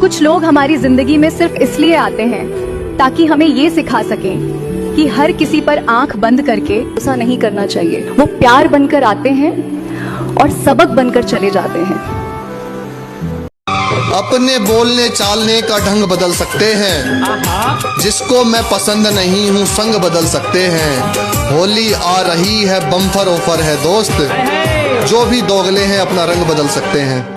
कुछ लोग हमारी जिंदगी में सिर्फ इसलिए आते हैं ताकि हमें ये सिखा सकें कि हर किसी पर आंख बंद करके ऐसा नहीं करना चाहिए। वो प्यार बनकर आते हैं और सबक बनकर चले जाते हैं। अपने बोलने चालने का ढंग बदल सकते हैं, जिसको मैं पसंद नहीं हूँ संग बदल सकते हैं। होली आ रही है, बम्फर ऑफर है दोस्त, जो भी दोगले हैं अपना रंग बदल सकते हैं।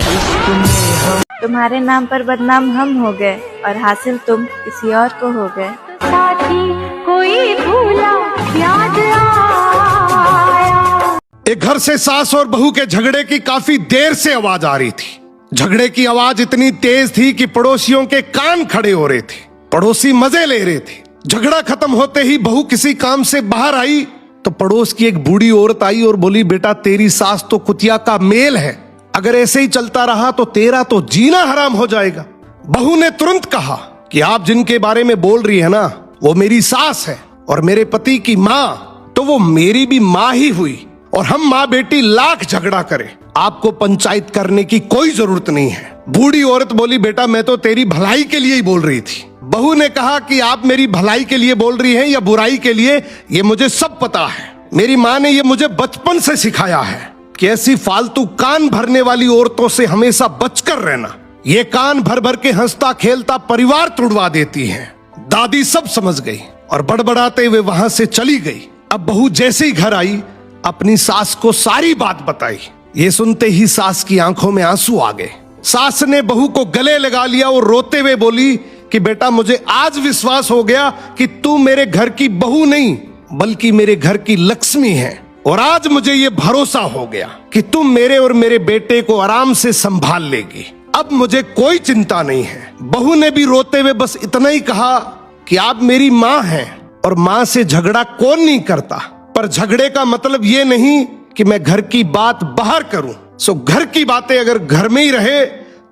तुम्हारे नाम पर बदनाम हम हो गए और हासिल तुम किसी और को हो गए। साथी कोई भूला याद आया। एक घर से सास और बहू के झगड़े की काफी देर से आवाज आ रही थी। झगड़े की आवाज इतनी तेज थी कि पड़ोसियों के कान खड़े हो रहे थे। पड़ोसी मजे ले रहे थे। झगड़ा खत्म होते ही बहू किसी काम से बाहर आई तो पड़ोस की एक बूढ़ी औरत आई और बोली, बेटा तेरी सास तो कुतिया का मेल है, अगर ऐसे ही चलता रहा तो तेरा तो जीना हराम हो जाएगा। बहू ने तुरंत कहा कि आप जिनके बारे में बोल रही है ना, वो मेरी सास है और मेरे पति की माँ तो वो मेरी भी माँ ही हुई, और हम माँ बेटी लाख झगड़ा करें, आपको पंचायत करने की कोई जरूरत नहीं है। बूढ़ी औरत बोली, बेटा मैं तो तेरी भलाई के लिए ही बोल रही थी। बहू ने कहा कि आप मेरी भलाई के लिए बोल रही हैं या बुराई के लिए, ये मुझे सब पता है। मेरी माँ ने ये मुझे बचपन से सिखाया है कि ऐसी फालतू कान भरने वाली औरतों से हमेशा बचकर रहना। ये कान भर भर के हंसता खेलता परिवार तुड़वा देती हैं। दादी सब समझ गई और बड़बड़ाते हुए वहां से चली गई। अब बहू जैसे ही घर आई अपनी सास को सारी बात बताई। ये सुनते ही सास की आंखों में आंसू आ गए। सास ने बहू को गले लगा लिया और रोते हुए बोली कि बेटा मुझे आज विश्वास हो गया कि तू मेरे घर की बहू नहीं बल्कि मेरे घर की लक्ष्मी है, और आज मुझे ये भरोसा हो गया कि तुम मेरे और मेरे बेटे को आराम से संभाल लेगी। अब मुझे कोई चिंता नहीं है। बहू ने भी रोते हुए बस इतना ही कहा कि आप मेरी माँ हैं और माँ से झगड़ा कौन नहीं करता, पर झगड़े का मतलब ये नहीं कि मैं घर की बात बाहर करूं। सो घर की बातें अगर घर में ही रहे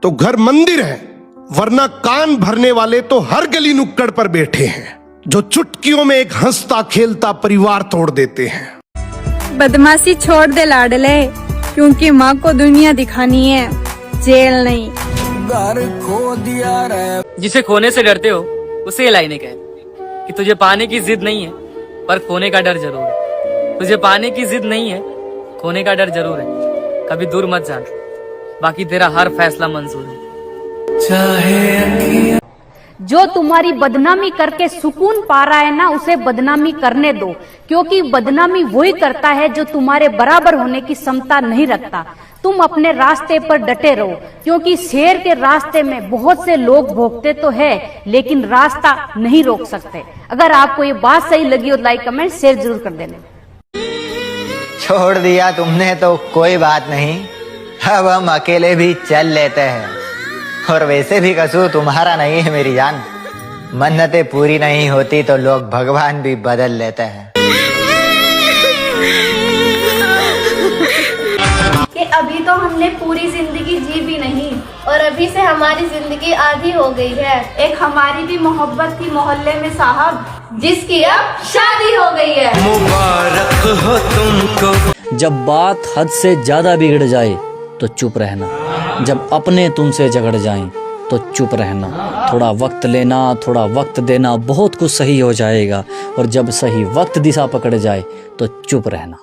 तो घर मंदिर है, वरना कान भरने वाले तो हर गली नुक्कड़ पर बैठे हैं जो चुटकियों में एक हंसता खेलता परिवार तोड़ देते हैं। बदमाशी छोड़ दे लाडले, क्योंकि माँ को दुनिया दिखानी है, जेल नहीं। घर खो दिया रे। जिसे खोने से डरते हो उसे ये लाइनें कहे कि तुझे पाने की जिद नहीं है पर खोने का डर जरूर है। तुझे पाने की जिद नहीं है, खोने का डर जरूर है। कभी दूर मत जाना, बाकी तेरा हर फैसला मंजूर है। चाहे जो तुम्हारी बदनामी करके सुकून पा रहा है ना, उसे बदनामी करने दो, क्योंकि बदनामी वही करता है जो तुम्हारे बराबर होने की क्षमता नहीं रखता। तुम अपने रास्ते पर डटे रहो, क्योंकि शेर के रास्ते में बहुत से लोग भोगते तो है लेकिन रास्ता नहीं रोक सकते। अगर आपको ये बात सही लगी हो तो लाइक कमेंट शेयर जरूर कर देना। छोड़ दिया तुमने तो कोई बात नहीं, अब हम अकेले भी चल लेते हैं। और वैसे भी कसूर तुम्हारा नहीं है मेरी जान, मन्नतें पूरी नहीं होती तो लोग भगवान भी बदल लेते हैं। कि अभी तो हमने पूरी जिंदगी जी भी नहीं और अभी से हमारी जिंदगी आधी हो गई है। एक हमारी भी मोहब्बत थी मोहल्ले में साहब, जिसकी अब शादी हो गई है। मुबारक हो तुमको। जब बात हद से ज्यादा बिगड़ जाए तो चुप रहना, जब अपने तुमसे झगड़ जाएं तो चुप रहना। थोड़ा वक्त लेना, थोड़ा वक्त देना, बहुत कुछ सही हो जाएगा। और जब सही वक्त दिशा पकड़ जाए तो चुप रहना।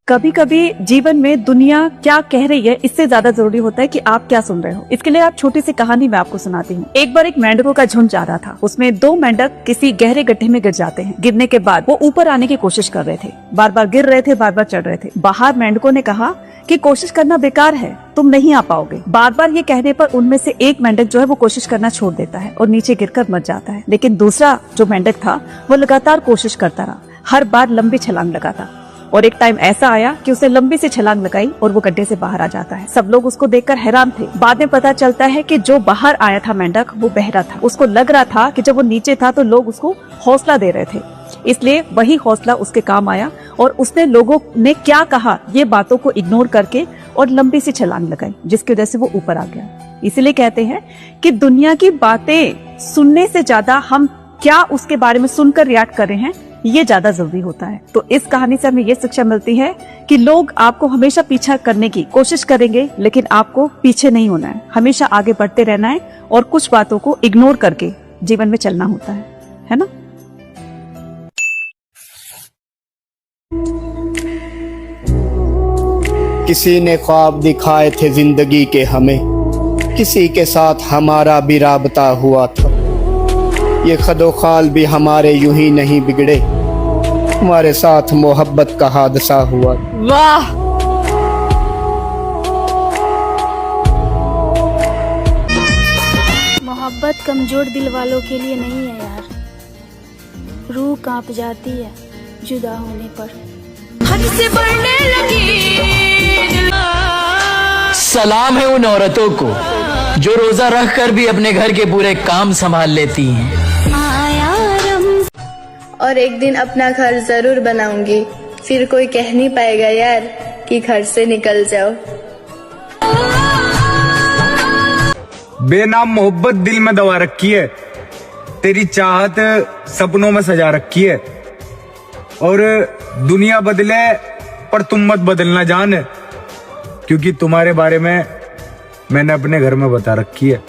कभी कभी जीवन में दुनिया क्या कह रही है इससे ज्यादा जरूरी होता है कि आप क्या सुन रहे हो। इसके लिए आप छोटी सी कहानी मैं आपको सुनाती हूँ। एक बार एक मेंढकों का झुंड जा रहा था। उसमें 2 मेंढक किसी गहरे गड्ढे में गिर जाते हैं। गिरने के बाद वो ऊपर आने की कोशिश कर रहे थे, बार बार गिर रहे थे, बार बार चढ़ रहे थे। बाहर मेंढकों ने कहा कि कोशिश करना बेकार है, तुम नहीं आ पाओगे। बार बार ये कहने पर उनमें से एक मेंढक जो है वो कोशिश करना छोड़ देता है और नीचे गिरकर मर जाता है। लेकिन दूसरा जो मेंढक था वो लगातार कोशिश करता रहा, हर बार लंबी छलांग लगाता, और एक टाइम ऐसा आया कि उसे लंबी सी छलांग लगाई और वो गड्ढे से बाहर आ जाता है। सब लोग उसको देखकर हैरान थे। बाद में पता चलता है कि जो बाहर आया था मेंढक वो बहरा था। उसको लग रहा था कि जब वो नीचे था तो लोग उसको हौसला दे रहे थे, इसलिए वही हौसला उसके काम आया और उसने लोगों ने क्या कहा ये बातों को इग्नोर करके और लंबी सी छलांग लगाई, जिसकी वजह से वो ऊपर आ गया। इसीलिए कहते हैं कि दुनिया की बातें सुनने से ज्यादा हम क्या उसके बारे में सुनकर रिएक्ट कर रहे हैं ये ज्यादा जरूरी होता है। तो इस कहानी से हमें ये शिक्षा मिलती है कि लोग आपको हमेशा पीछा करने की कोशिश करेंगे, लेकिन आपको पीछे नहीं होना है, हमेशा आगे बढ़ते रहना है और कुछ बातों को इग्नोर करके जीवन में चलना होता है ना। किसी ने ख्वाब दिखाए थे जिंदगी के हमें, किसी के साथ हमारा भी राबता हुआ था। ये खदो खाल भी हमारे यूं ही नहीं बिगड़े, हमारे साथ मोहब्बत का हादसा हुआ। वाह, मोहब्बत कमजोर दिल वालों के लिए नहीं है यार, रूह कांप जाती है जुदा होने पर। हमसे बढ़ने लगी। सलाम है उन औरतों को जो रोजा रख कर भी अपने घर के पूरे काम संभाल लेती हैं। और एक दिन अपना घर जरूर बनाऊंगी, फिर कोई कह नहीं पाएगा यार कि घर से निकल जाओ। बेनाम मोहब्बत दिल में दबा रखी है, तेरी चाहत सपनों में सजा रखी है। और दुनिया बदले पर तुम मत बदलना जान, क्योंकि तुम्हारे बारे में मैंने अपने घर में बता रखी है।